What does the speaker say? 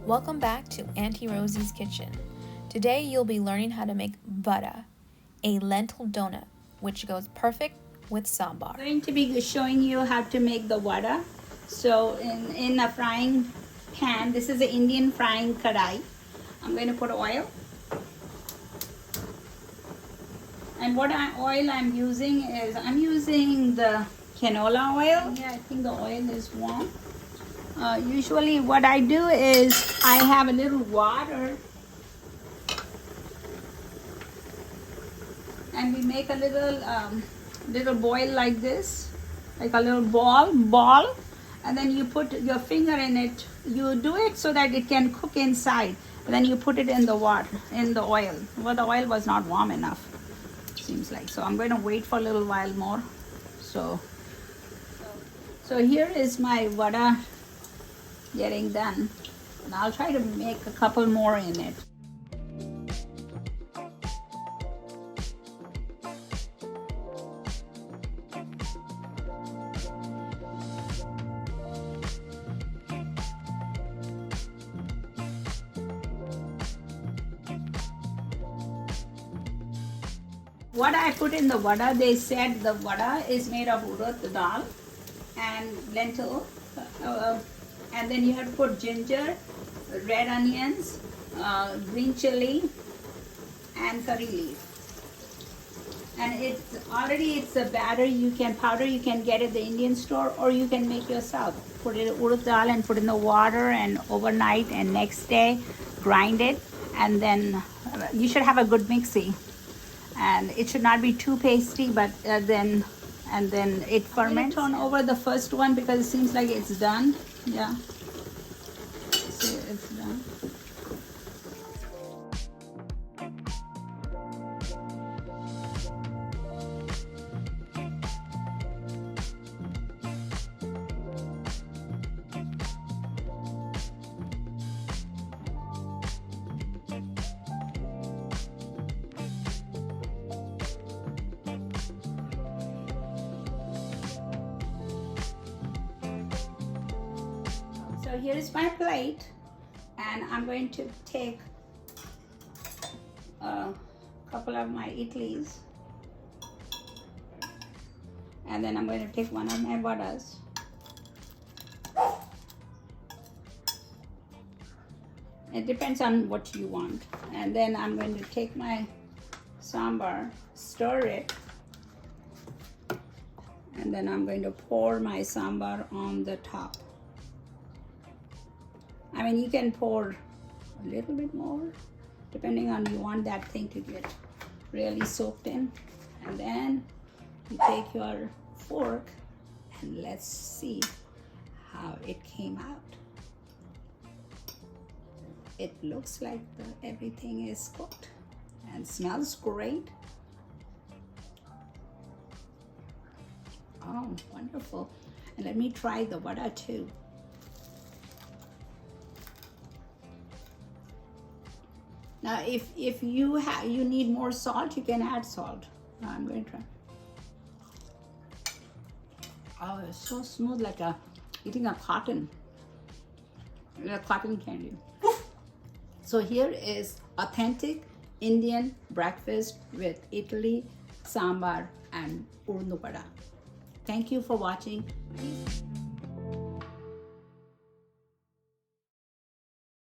Welcome back to Auntie Rosie's Kitchen. Today you'll be learning how to make Vada, a lentil donut, which goes perfect with sambar. I'm going to be showing you how to make the Vada. So in a frying pan, this is an Indian frying kadai. I'm going to put oil. And what oil I'm using is, I'm using the canola oil. Yeah, I think the oil is warm. Usually what I do is I have a little water and we make a little boil like this, like a little ball, and then you put your finger in it. You do it so that it can cook inside, and then you put it in the water, in the oil. Well, the oil was not warm enough, seems like. So I'm going to wait for a little while more. So here is my Vada getting done, and I'll try to make a couple more in it. What I put in the Vada, they said the Vada is made of urad dal and lentil, and then you have to put ginger, red onions, green chili, and curry leaf. And it's a batter you can powder, you can get at the Indian store, or you can make yourself. Put it in urad dal and put in the water and overnight, and next day grind it, and then you should have a good mixie. And it should not be too pasty, but then it ferments. Turn over the first one because it seems like it's done. Yeah, see, it's done. So here is my plate, and I'm going to take a couple of my idlis, and then I'm going to take one of my vadas. It depends on what you want. And then I'm going to take my sambar, stir it, and then I'm going to pour my sambar on the top. I mean, you can pour a little bit more, depending on you want that thing to get really soaked in. And then you take your fork and let's see how it came out. It looks like everything is cooked and smells great. Oh, wonderful. And let me try the Vada too. Now, if you need more salt, you can add salt. Now I'm going to try. Oh, it's so smooth, like eating a cotton candy. So here is authentic Indian breakfast with idli, sambar, and urad vada. Thank you for watching.